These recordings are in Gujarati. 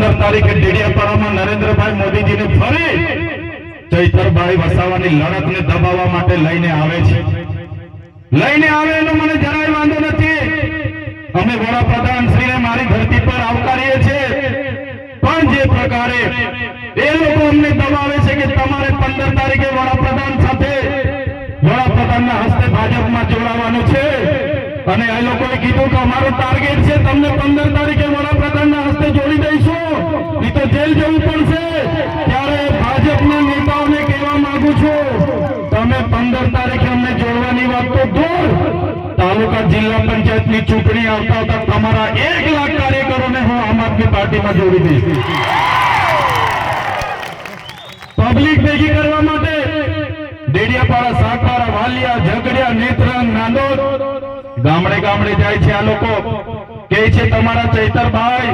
15 તારીખે ડેડિયાપાડામાં નરેન્દ્રભાઈ મોદીજીને ફરી ચૈતરભાઈ વસાવાની લડતને દબાવવા માટે લઈને આવે છે. લઈને આવે એનો મને જરાય વાંધો નથી. અમે વડાપ્રધાન શ્રીને મારી ધરતી પર આવકારીએ છીએ, પણ જે પ્રકારે એ લોકો અમને દબાવે છે કે તમારે 15 તારીખે વડાપ્રધાન સાથે વડાપ્રધાનના હસ્તે ભાજપમાં જોડાવાનું છે, અને એ લોકોએ કીધું કે અમારો ટાર્ગેટ છે તમને 15 તારીખે વડાપ્રધાનના હસ્તે જોડી દઈશું, નહીં તો જેલ જવું પડશે. ત્યારે ભાજપના નેતાઓને કહેવા માંગુ છું, તમે 15 તારીખે અમને જોડવાની વાત તો દૂર, તાલુકા જિલ્લા પંચાયતની ચૂંટણી આવતા તમારા 1 લાખ કાર્યકરોને હું આમ આદમી પાર્ટીમાં જોડી દઈશ. પબ્લિક ભેગી કરવા માટે ડેડિયાપાડા, સાગબારા, વાલિયા, ઝઘડિયા, નેત્રંગ, નાંદોદ ગામડે ગામડે જાય છે. આ લોકો કહે છે તમારા ચૈતરભાઈ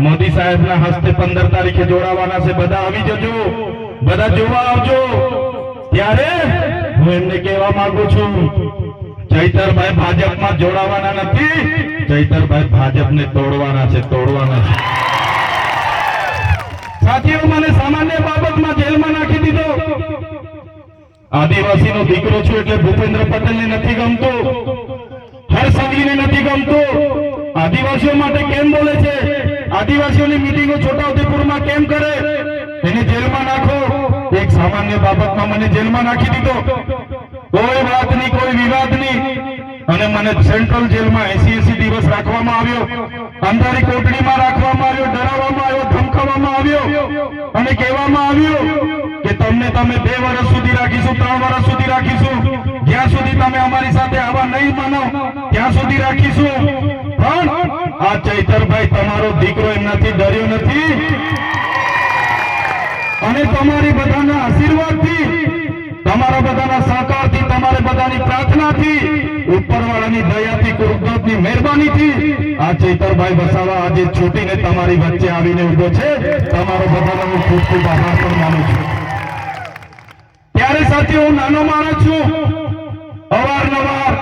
મોદી સાહેબના હસ્તે 15 તારીખે જોડાવાના છે, બધા આવી જજો, બધા જોવા આવજો. ત્યારે હું એમને કહેવા માંગુ છું, ચૈતરભાઈ ભાજપમાં જોડાવાના નથી, ચૈતરભાઈ ભાજપને તોડવાના છે, તોડવાના છે. સાથીઓ, મને સામાન્ય બાબતમાં જેલમાં નાખી દીધો. આદિવાસીનો દીકરો છું એટલે ભૂપેન્દ્ર પટેલને નથી ગમતું, હર્ષદીને નથી ગમતું. આદિવાસીઓ માટે કેમ બોલે છે? આદિવાસીઓની મીટિંગો છોટાઉદેપુરમાં કેમ કરે? એને જેલમાં નાખો. એક સામાન્ય બાબતમાં મને જેલમાં નાખી દીધો. કોઈ વાત નહીં, કોઈ વિવાદ નહીં, અને મને સેન્ટ્રલ જેલમાં 80 દિવસ રાખવામાં આવ્યો, અંધારી કોટડીમાં રાખવામાં આવ્યો, ડરાવવામાં આવ્યો, ધમકાવવામાં આવ્યો, અને કહેવામાં આવ્યું કે તમને તમે 2 વર્ષ સુધી રાખીશું, 3 વર્ષ સુધી રાખીશું, જ્યાં સુધી તમે અમારી સાથે આવા નહીં માનો ત્યાં સુધી રાખીશું. પણ આ ચૈતરભાઈ તમારો દીકરો એમનાથી ડર્યો નથી, અને તમારી બધાના આશીર્વાદથી, તમારા બધાના સહકારથી, તમારા બધાની પ્રાર્થનાથી, ઉપરવાળાની દયાથી, કુદરતની મહેરબાનીથી આ ચૈતરભાઈ વસાવા આજે છૂટીને તમારી વચ્ચે આવીને ઉભો છે. તમારો બધાનો હું ખૂબ ખૂબ આભાર પણ માનું છું. ત્યારે સાથીઓ, હું નાનો માણસ છું, અવારનવાર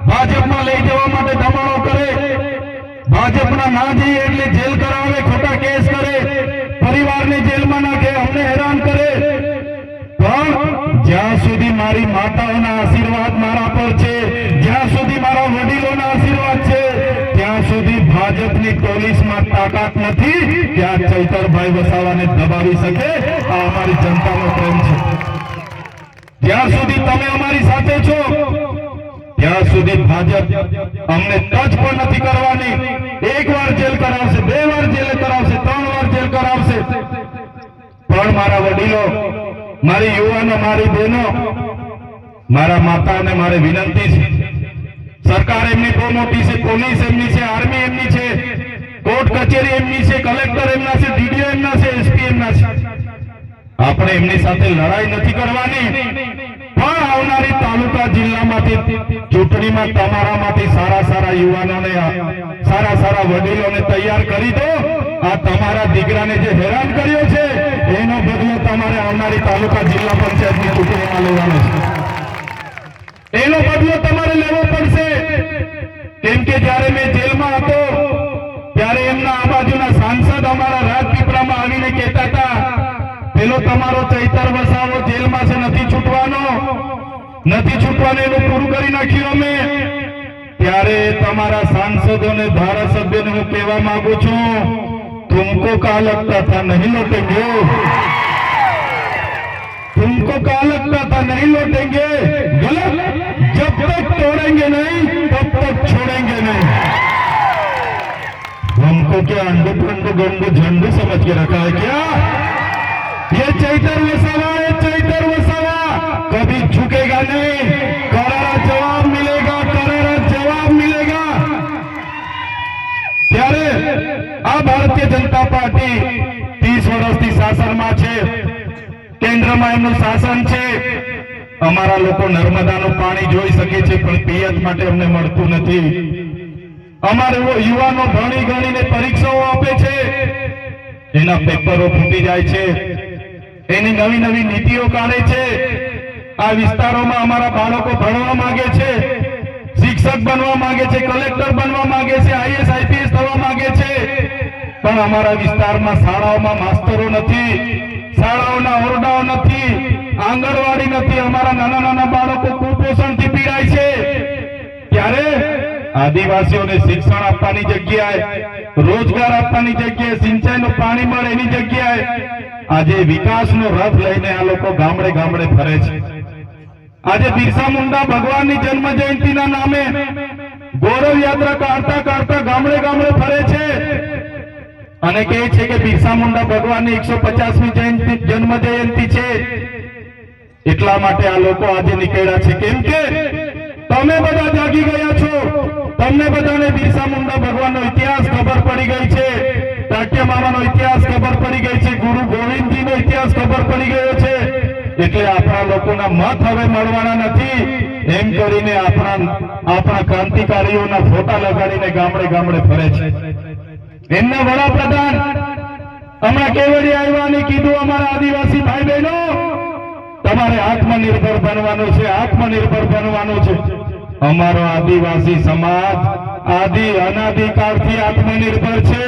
ભાજપમાં લઈ જવા માટે દબાણો કરે, ભાજપના ના જઈએ એટલે જેલ કરાવે, ખોટા કેસ કરે, પરિવારને જેલમાં નાખે, અમને હેરાન કરે. પણ જ્યાં સુધી મારી માતાઓના આશીર્વાદ મારા પર છે, જ્યાં સુધી મારા વડીલોના આશીર્વાદ છે, ત્યાં સુધી ભાજપની પોલીસમાં તાકાત નથી કે આ ચૈતરભાઈ વસાવાને દબાવી શકે. આ અમારી જનતાનો પ્રેમ છે. જ્યાં સુધી તમે અમારી સાથે છો ત્યાં સુધી ભાજપ અમને ટચ પણ નથી કરવાની. 1 વાર જેલ કરાવશે, 2 વાર જેલ કરાવશે, 3 વાર જેલ કરાવશે. પણ મારા વડીલો, મારી યુવાનો, મારી બહેનો, મારા માતાઓને મારે વિનંતી છે, સરકાર એમની બહુ મોટી છે, પોલીસ એમની છે, આર્મી એમની છે, કોર્ટ કચેરી એમની છે, કલેક્ટર એમના છે, ડીડીઓ એમના છે, એસપી એમના છે. આપણે એમની સાથે લડાઈ નથી કરવાની, પણ આવનારી તાલુકા જિલ્લામાંથી ચૂંટણીમાં તમારામાંથી સારા સારા યુવાનોને, સારા સારા વડીલોને તૈયાર કરી દો. આ તમારા દીકરાને જે હેરાન કર્યો છે એનો બદલો તમારે આવનારી તાલુકા જિલ્લા પંચાયતની ચૂંટણીમાં લેવાનો છે. એનો બદલો તમારે લેવો પડશે. કેમ કે જ્યારે મેં જેલમાં હતો ત્યારે એમના આ બાજુના સાંસદ અમારા રાજપીપળામાં આવીને કહેતા હતા, પેલો તમારો ચૈતર વસાવો જેલમાં છે, નથી છૂટવાનો, નથી છૂટવાનો, એનું પૂરું કરી નાખ્યું અમે. ત્યારે તમારા સાંસદોને, ધારાસભ્યોને હું કહેવા માંગુ છું, तुमको क्या लगता था नहीं लौटेंगे, तुमको क्या लगता था नहीं लौटेंगे, गलत. जब तक तोड़ेंगे नहीं तब तक छोड़ेंगे नहीं. हमको क्या अंडू पंडू गंडू झंडू समझ के रखा है क्या? ये चैतर वसावा, ये चैतर वसावा कभी झुकेगा नहीं. करारा जवाब मिलेगा, करारा जवाब मिलेगा. ત્યારે આ ભારતીય જનતા પાર્ટી 30 વર્ષથી શાસનમાં છે, કેન્દ્રમાં એમનું શાસન છે. અમારા લોકો નર્મદાનું પાણી જોઈ શકે છે, પણ પિયત માટે અમને મળતું નથી. અમારે યુવાનો ભણી ગણીને પરીક્ષાઓ આપે છે, એના પેપરો ફૂટી જાય છે, એની નવી નવી નીતિઓ કાઢે છે. આ વિસ્તારોમાં અમારા બાળકો ભણવા માંગે છે, શિક્ષક બનવા માંગે છે, કલેક્ટર બનવા માંગે છે, આઈએસ આઈપીએસ થવા માંગે છે. પણ અમારા વિસ્તારમાં શાળાઓમાં માસ્તરો નથી, શાળાઓના ઓરડાઓ નથી, આંગણવાડી નથી, અમારા નાના નાના બાળકો કુપોષણથી પીડાય છે। ત્યારે આદિવાસીઓને શિક્ષણ આપવાની જગ્યાએ, રોજગાર આપવાની જગ્યાએ, સિંચાઈનું પાણી મળે એની જગ્યાએ આજે વિકાસનો રથ લઈને આ લોકો ગામડે ગામડે ફરે છે। આજે બિરસા મુંડા ભગવાનની જન્મ જયંતિના નામે ગૌરવ યાત્રા કાઢતા કાઢતા ગામડે ગામડે ફરે છે અને કહે છે કે બિરસા મુંડા ભગવાનની 150મી જન્મ જયંતિ છે। એટલા માટે આ લોકો આજે નીકળ્યા છે, કેમ કે તમે બધા જાગી ગયા છો, તમને બધાને બિરસા મુંડા ભગવાનનો ઇતિહાસ ખબર પડી ગઈ છે, ટાટિયા મામાનો ઇતિહાસ ખબર પડી ગઈ છે, ગુરુ ગોવિંદજીનો ઇતિહાસ ખબર પડી ગયો છે। એટલે આપણા લોકોના મત હવે મળવાના નથી એમ કરીને આપણા ક્રાંતિકારીઓના ફોટા લગાડીને ગામડે ગામડે ફરે છે। એમના વડાપ્રધાન હમણાં કેવડી આવ્યા અને કીધું, અમારા આદિવાસી ભાઈ બહેનો તમારે આત્મનિર્ભર બનવાનું છે, આત્મનિર્ભર બનવાનું છે। અમારો આદિવાસી સમાજ અનાદિકાળથી આત્મનિર્ભર છે।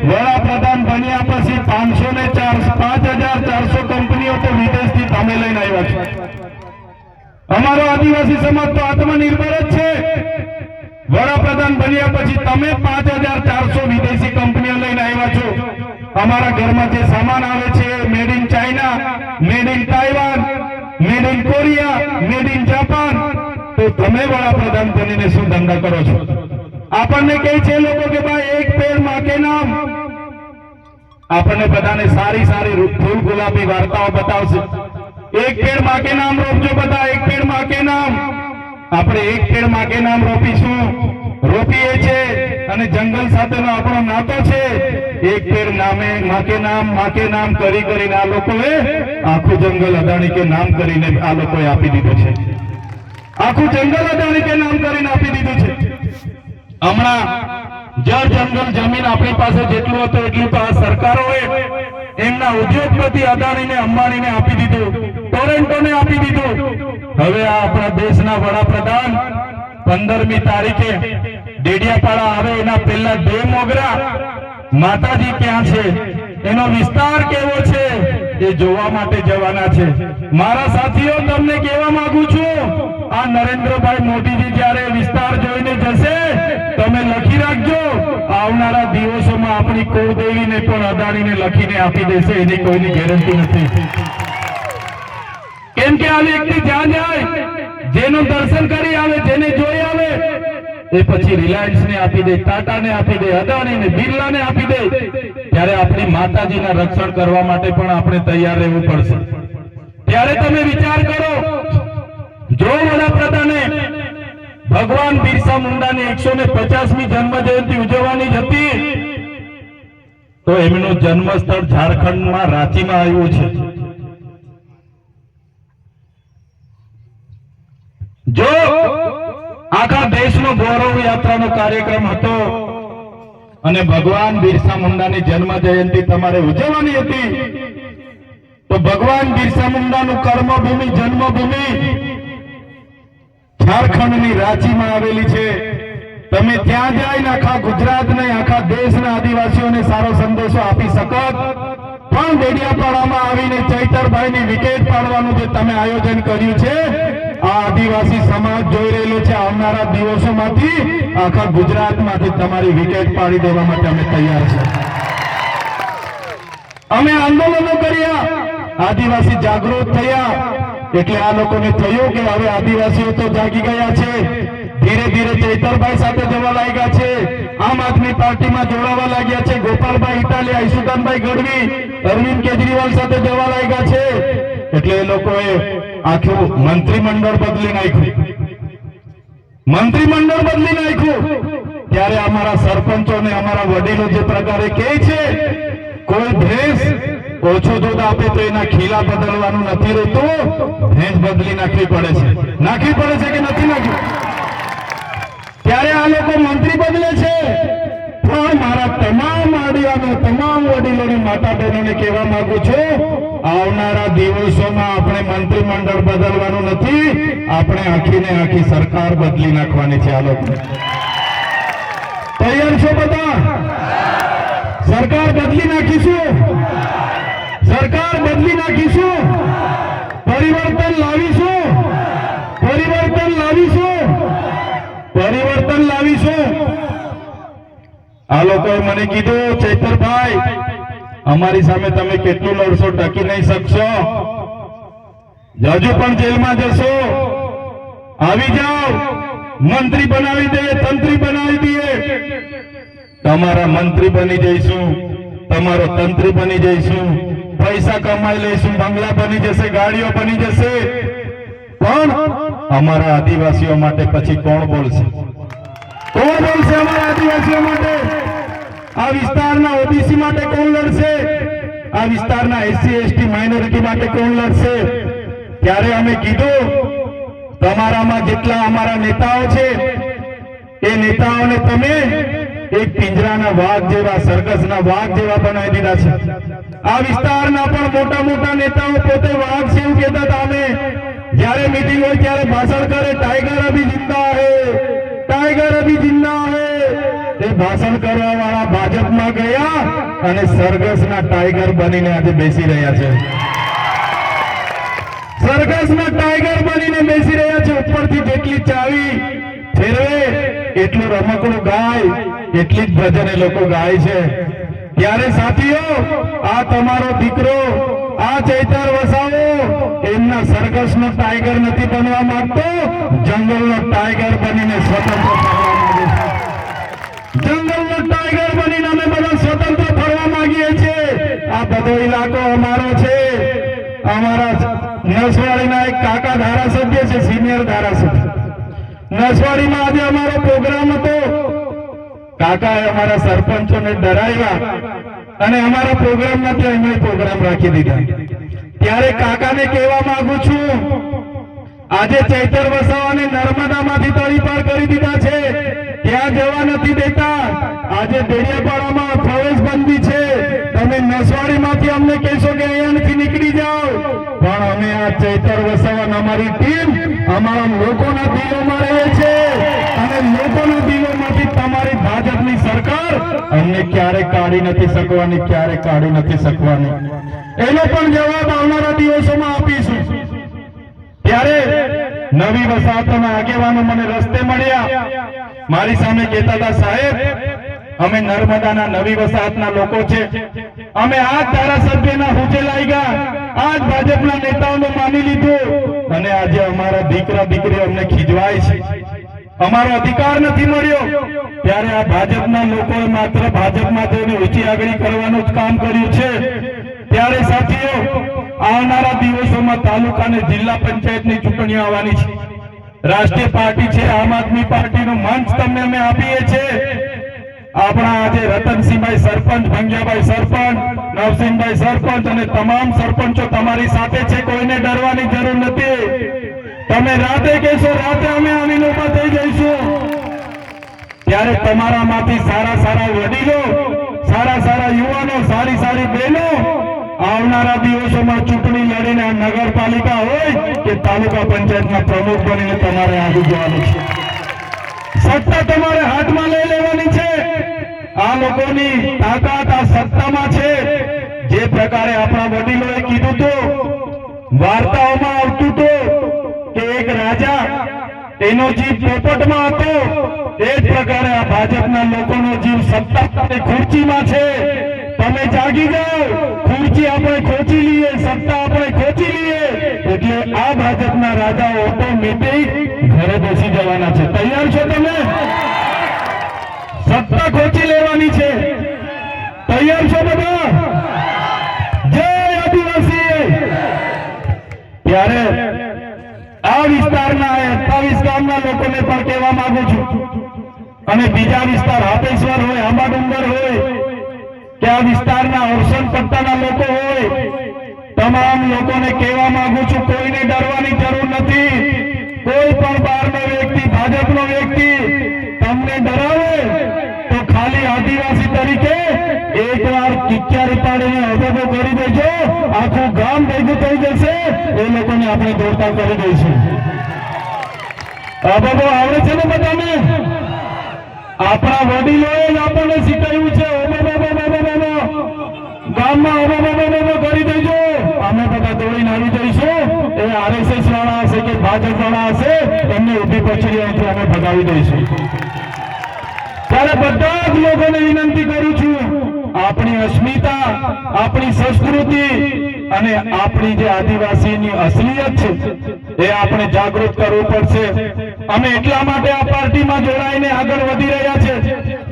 વડાપ્રધાન બન્યા પછી 5400 કંપનીઓ તો વિદેશથી તમે લઈને આવ્યા છો। અમારો આદિવાસી સમાજ તો આત્મનિર્ભર જ છે। વડાપ્રધાન બન્યા પછી તમે 5400 વિદેશી કંપનીઓ લઈને આવ્યા છો। અમારા ઘરમાં જે સામાન આવે છે made in China, made in Taiwan, made in Korea, made in Japan, તો તમે વડાપ્રધાન બનીને શું ધંધા કરો છો? આપણને કહે છે લોકો કે ભાઈ એક પેડ માં કે નામ, આપણને બધાને સારી સારી ફૂલ ગુલાબી વાર્તાઓ બતાવશે। એક પેડ માં કે નામ રોપજો બધા, એક પેડ માં કે નામ। આપણે એક પેડ માં કે નામ રોપીએ છે અને જંગલ સાથેનો આપણો નાતો છે। એક પેડ નામે માં કે નામ કરી કરીને આ લોકોએ આખું જંગલ અદાણી કે નામ કરીને આ લોકોએ આપી દીધું છે। આખું જંગલ અદાણી કે નામ કરીને આપી દીધું છે। હમણાં જળ જંગલ જમીન આપણી પાસે જેટલું હતું એટલું તો આ સરકારોએ એમના ઉદ્યોગપતિ અદાણીને અંબાણીને આપી દીધું, ટોરેન્ટોને આપી દીધું। હવે આ આપણા દેશના વડાપ્રધાન 15મી તારીખે ડેડિયાપાડા આવે એના પહેલા ડેમ ઓગરા માતાજી ક્યાં છે, એનો વિસ્તાર કેવો છે એ જોવા માટે જવાના છે। મારા સાથીઓ તમને કહેવા માંગુ છું, આ નરેન્દ્રભાઈ મોદીજી જ્યારે વિસ્તાર જોઈને જશે તમે લખી રાખજો, આવનારા દિવસોમાં આપણી કુળદેવીને પણ અદાણીને લખીને આપી દેશે, એની કોઈની ગેરંટી નથી। કેમ કે આ વ્યક્તિ જ્યાં જાય, જેનું દર્શન કરી આવે, જેને જોઈ આવે, એ પછી રિલાયન્સ ને આપી દે, ટાટા ને આપી દે, અદાણી ને, બિરલા ને આપી દે। ત્યારે આપણી માતાજીના રક્ષણ કરવા માટે પણ આપણે તૈયાર રહેવું પડશે। ત્યારે તમે વિચાર કરો, જો વડાપ્રધાને ભગવાન બિરસા મુંડાની 150મી જન્મ જયંતિ ઉજવવાની જ હતી તો એમનું જન્મસ્થળ ઝારખંડમાં રાંચીમાં આવ્યું છે। જો આખા દેશનો ગૌરવ યાત્રાનો કાર્યક્રમ હતો અને ભગવાન બિરસા મુંડાની જન્મ જયંતિ તમારે ઉજવવાની હતી તો ભગવાન બિરસા મુંડાનું કર્મભૂમિ, જન્મભૂમિ ઝારખંડની રાંચીમાં આવેલી છે। તમે ત્યાં જઈને આખા ગુજરાતને, આખા દેશના આદિવાસીઓને સારો સંદેશો આપી શકો, પણ ડેડિયાપાડામાં આવીને ચૈતરભાઈની વિકેટ પાડવાનું જે તમે આયોજન કર્યું છે, આ આદિવાસી સમાજ જોઈ રહેલો છે। આવનારા દિવસોમાંથી આખા ગુજરાતમાંથી તમારી વિકેટ પાડી દેવા માટે અમે તૈયાર છે। અમે આંદોલનો કર્યા, આદિવાસી જાગૃત થયા, એટલે આ લોકોને થયું કે હવે આદિવાસીઓ તો જાગી ગયા છે, ધીરે ધીરે ચૈતરભાઈ સાથે જવા લાગ્યા છે, આમ આદમી પાર્ટીમાં જોડાવા લાગ્યા છે, ગોપાલભાઈ ઇટાલિયા, ઈશુદાનભાઈ ગઢવી, અરવિંદ કેજરીવાલ સાથે જવા લાગ્યા છે। એટલે એ લોકોએ આખું મંત્રીમંડળ બદલી નાખ્યું। ત્યારે અમારા સરપંચો ને અમારા વડીલો જે પ્રકારે કહે છે, કોઈ ભેંસ ઓછું દૂધ આપે તો એના ખીલા બદલવાનું નથી રહેતું, ભેંસ બદલી નાખવી પડે છે કે નથી નાખવી? ત્યારે આ લોકો મંત્રી બદલે છે, પણ મારા તમામ આડિયાનો, તમામ વડીલોની માતા બહેનોને કહેવા માંગુ છું, આવનારા દિવસોમાં આપણે મંત્રીમંડળ બદલવાનું નથી, આપણે આખીને આખી સરકાર બદલી નાખવાની છે। આ લોકો તૈયાર છો બધા? સરકાર બદલી નાખીશું, સરકાર બદલી નાખીશું, પરિવર્તન લાવીશું, પરિવર્તન લાવીશું, પરિવર્તન લાવીશું. આ લોકોએ મને કીધું, ચૈતરભાઈ અમારી સામે તમે કેટલું લડશો, ટકી નહીં શકશો, હજુ પણ જેલમાં જશો, આવી જાઓ, મંત્રી બનાવી દે, તંત્રી બનાવી દઈએ. તમારા મંત્રી બની જઈશું, તમારો તંત્રી બની જઈશું, પૈસા કમાઈ લઈશું, બંગલા બની જશે, ગાડીઓ બની જશે, પણ અમારા આદિવાસીઓ માટે પછી કોણ બોલશે? કોણ બોલશે અમારા આદિવાસીઓ માટે? આ વિસ્તારના ઓબીસી માટે કોણ લડશે? આ વિસ્તારના એસસી એસટી માઇનોરિટી માટે કોણ લડશે? ત્યારે અમે કીધું, તમારામાં જેટલા અમારા નેતાઓ છે એ નેતાઓને તમે એક પિંજરાના વાઘ જેવા, સરકસના વાઘ જેવા બનાવી દીધા છે. આ વિસ્તારના પણ મોટા મોટા નેતાઓ પોતે વાઘ છે એવું કહેતા હતા. અમે જ્યારે મીટિંગ હોય ત્યારે ભાષણ કરે, ટાઈગર અભી જિંદા હે, ટાઈગર અભી જિંદા હે. એ ભાષણ કરવા વાળા ભાજપમાં ગયા અને સરઘસના ટાઈગર બનીને આજે બેસી રહ્યા છે. સરઘસના ટાઈગર બનીને બેસી રહ્યા છે. ઉપરથી જેટલી ચાવી ફેરવે એટલું રમકડું ગાય, એટલી જ ભજન એ લોકો ગાય છે. ત્યારે સાથીઓ, આ તમારો દીકરો, આ ચૈતર વસાવો એમના સરઘસનો ટાઈગર નથી બનવા માંગતો, જંગલનો ટાઈગર બનીને સ્વતંત્ર ફરવા માંગે છે. જંગલનો ટાઈગર બનીને અમે બધા સ્વતંત્ર ફરવા માંગીએ છીએ. આ બધો ઇલાકો અમારો છે. અમારા નસવાડીના એક કાકા ધારાસભ્ય છે, સિનિયર ધારાસભ્ય. નસવાડીમાં આજે અમારો પ્રોગ્રામ હતો. કાકાએ અમારા સરપંચોને ડરાવ્યા અને અમારા પ્રોગ્રામમાંથી અમે પ્રોગ્રામ રાખી દીધા. ત્યારે કાકાને કહેવા માંગુ છું, આજે ચૈતર વસાવાને નર્મદામાંથી તળી પાર કરી દીધા છે, ત્યાં જવા નથી દેતા. આજે ડેડિયાપાડામાં પ્રવેશબંધી છે. તમે નસવાડીમાંથી અમને કહેશો કે અહીંયાથી નીકળી જાઓ, પણ અમે આ ચૈતર વસાવા અમારી ટીમ અમારા લોકોના દિલોમાં રહે છે અને લોકોના દિલોમાંથી તમારી ભાજપની સરકાર અમને ક્યારે કાઢી નથી શકવાની, ક્યારે કાઢી નથી શકવાની. એનો પણ જવાબ આવનારા દિવસોમાં આપીશું. ત્યારે નવી વસાહતોના આગેવાનો મને રસ્તે મળ્યા. મારી સામે કહેતા હતા, સાહેબ અમે નર્મદાના નવી વસાહતના લોકો છે, અમે આ ધારાસભ્યના હુજે લાગ્યા, આ જ ભાજપના નનેતાઓને માની લીધું અને આજે અમારા દીકરા દીકરી અમને ખીજવાય છે, અમારો અધિકાર નથી મળ્યો. ત્યારે આ ભાજપના લોકોએ માત્ર ભાજપમાં જઈને ઊંચી આગળ કરવાનું જ કામ કર્યું છે. ત્યારે સાથીઓ, આવનારા દિવસોમાં તાલુકા અને જિલ્લા પંચાયતની ચૂંટણીઓ આવવાની છે. રાષ્ટ્રીય પાર્ટી છે આમ આદમી પાર્ટીનો મંચ તમને અમે આપીએ છીએ. આપણા આજે રતનસિંહભાઈ સરપંચ, ભંગિયાભાઈ સરપંચ, નવસિંહભાઈ સરપંચ અને તમામ સરપંચો તમારી સાથે છે. કોઈને ડરવાની જરૂર નથી. તમે રાતે કહેશો, રાતે અમે આવીને ઉભા થઈ જઈશું. ત્યારે તમારામાંથી સારા સારા વડીલો, સારા સારા યુવાનો, સારી સારી બહેનો આવનારા દિવસોમાં ચૂંટણી લડીને નગરપાલિકા હોય કે તાલુકા પંચાયતના પ્રમુખ બનીને તમારે આગળ જવાનું છે. સત્તા તમારે હાથમાં લઈ લેવાની છે. આ લોકોની તાકાત આ સત્તામાં છે. જે પ્રકારે આપણા વડીલોએ કીધું હતું, વાર્તાઓમાં આવતું હતું કે એક રાજા, એનો જીવ પોપટમાં હતો, એ જ પ્રકારે આ ભાજપના લોકોનો જીવ સત્તા અને ખુરચીમાં છે. તમે જાગી જાઓ, ખુરચી આપણે ખોચી લઈએ, સત્તા આપણે ખોચી લઈએ એટલે આ ભાજપના રાજા ઓટોમેટિક ઘરે બેસી જવાના છે. તૈયાર છો તમે? સત્તા ખોચી લેવાની છે. તૈયાર છો બધા? જય આદિવાસી. ત્યારે આ વિસ્તારના 28 ગામના લોકોને પણ કહેવા માંગુ છું અને બીજા વિસ્તાર હાથેશ્વર હોય, આંબા ડુંગર હોય કે આ વિસ્તારના ઓરસન પટ્ટાના લોકો હોય, તમામ લોકોને કહેવા માંગુ છું, કોઈને ડરવાની જરૂર નથી. કોઈ પણ બહારનો વ્યક્તિ, ભાજપનો વ્યક્તિ તમને ડરાવે તો ખાલી આદિવાસી તરીકે એકવાર કિક્યારી પાડીને અભેગો કરી દેજો, આખું ગામ ભેગું થઈ જશે. એ લોકોને આપણે દોડતા કરી દઈશું. અભેગો આવડે છે ને બધાને? આપણા વડીલોએ જ આપણને શીખવ્યું છે. ગામમાં ઓબો કરી દેજો, અમે બધા દોડીને આવી જઈશું. એ આરએસએસ વાળા હશે કે ભાજપ વાળા હશે, એમને ઊભી પછડી અહીંથી અમે ભગાવી દઈશું. ત્યારે બધા જ લોકોને વિનંતી કરું છું, આપણી અસ્મિતા, આપણી સંસ્કૃતિ અને આપણી જે આદિવાસીની અસલિયત છે એ આપણે જાગૃત કરવું પડશે. અમે એટલા માટે આ પાર્ટીમાં જોડાઈને આગળ વધી રહ્યા છે.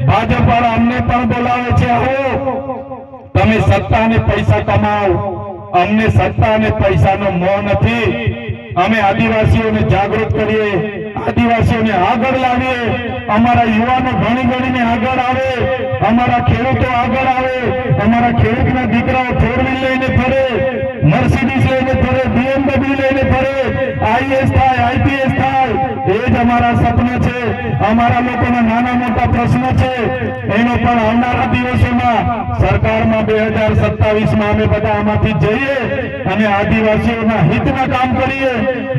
ભાજપ વાળા અમને પણ બોલાવે છે, આવો તમે સત્તા અને પૈસા કમાઓ. અમને સત્તા અને પૈસાનો મોહ નથી. અમે આદિવાસીઓને જાગૃત કરીએ, આદિવાસીઓને આગળ લાવીએ, અમારા યુવાનો ભણી ગણીને આગળ આવે, અમારા ખેડૂતો આગળ આવે, અમારા ખેડૂતના દીકરાઓ ફોર વ્હીલ લઈને ફરે, મર્સિડીઝ લઈને ફરે, BMW લઈને ફરે, આઈએએસ થાય, આઈપીએસ થાય. એ જ અમારા સપના છે. અમારા લોકોના નાના મોટા પ્રશ્નો છે, એનો પણ આવનારા દિવસોમાં સરકારમાં 2027માં અમે બધા આમાંથી જઈએ અને આદિવાસીઓના હિતના કામ કરીએ,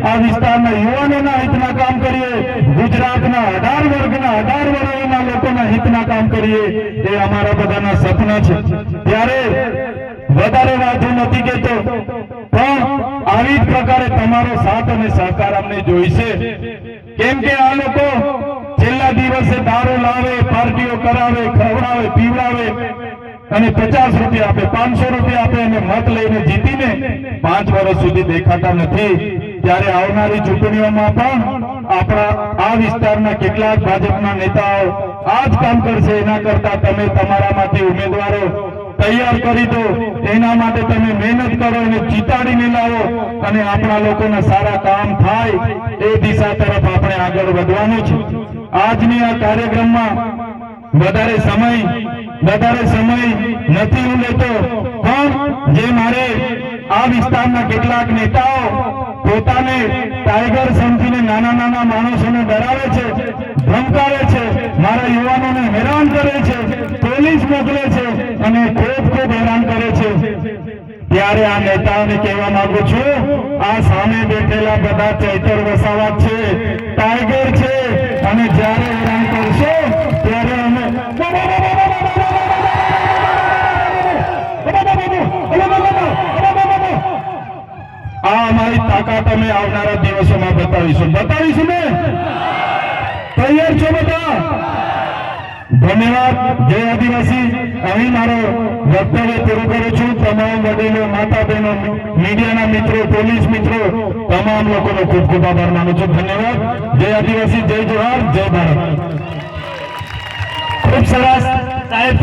આ વિસ્તારના યુવાનોના હિતના કામ કરીએ, ગુજરાતના 18 વર્ગના 18 વર્ગના લોકોના હિતના કામ કરીએ. એ અમારા બધાના સપના છે. ત્યારે વધારે વાત હું નથી કહેતો, પણ આવી જ પ્રકારે તમારો સાથ અને સહકાર અમને જોઈશે. કેમ કે આ લોકો છેલ્લા દિવસે દારૂ લાવે, પાર્ટીઓ કરાવે, ખવડાવે, પીવડાવે અને 50 રૂપિયા આપે, 500 રૂપિયા આપે અને મત લઈને જીતીને 5 વર્ષ સુધી દેખાતા નથી. ત્યારે આવનારી ચૂંટણીઓમાં પણ આપણા આ વિસ્તારના કેટલાક ભાજપના નેતાઓ આ જ કામ કરશે. એના કરતા તમે તમારામાંથી ઉમેદવારો તૈયાર કરી દો, એના માટે તમે મહેનત કરો અને જીતાડીને લાવો અને આપણા લોકોના સારા કામ થાય એ દિશા તરફ આપણે આગળ વધવાનું છે. આજની આ કાર્યક્રમમાં વધારે સમય નથી હું લેતો, પણ જે મારે આ વિસ્તારના કેટલાક નેતાઓ પોતાને ટાઈગર સમજીને નાના માણસોને ડરાવે છે, ધમકાવે છે, મારા યુવાનોને હેરાન કરે છે, પોલીસ મોકલે છે અને ખૂબ હેરાન કરે છે. ત્યારે આ નેતાઓને કહેવા માંગુ છું, આ સામે બેઠેલા બધા ચૈતર વસાવા છે, ટાઈગર છે અને જ્યારે હેરાન કરશો ત્યારે અમે આ અમારી તાકાત અમે આવનારા દિવસોમાં બતાવીશું ને. તૈયાર છો બધા? ધન્યવાદ. જય આદિવાસી. અહીં મારો વક્તવ્ય પૂરું કરું છું. તમામ વડીલો, માતા બહેનો, મીડિયાના મિત્રો, પોલીસ મિત્રો, તમામ લોકોનો ખૂબ આભાર માનું છું. ધન્યવાદ. જય આદિવાસી, જય જોહાર, જય ભારત. ખૂબ સરસ સાહેબ.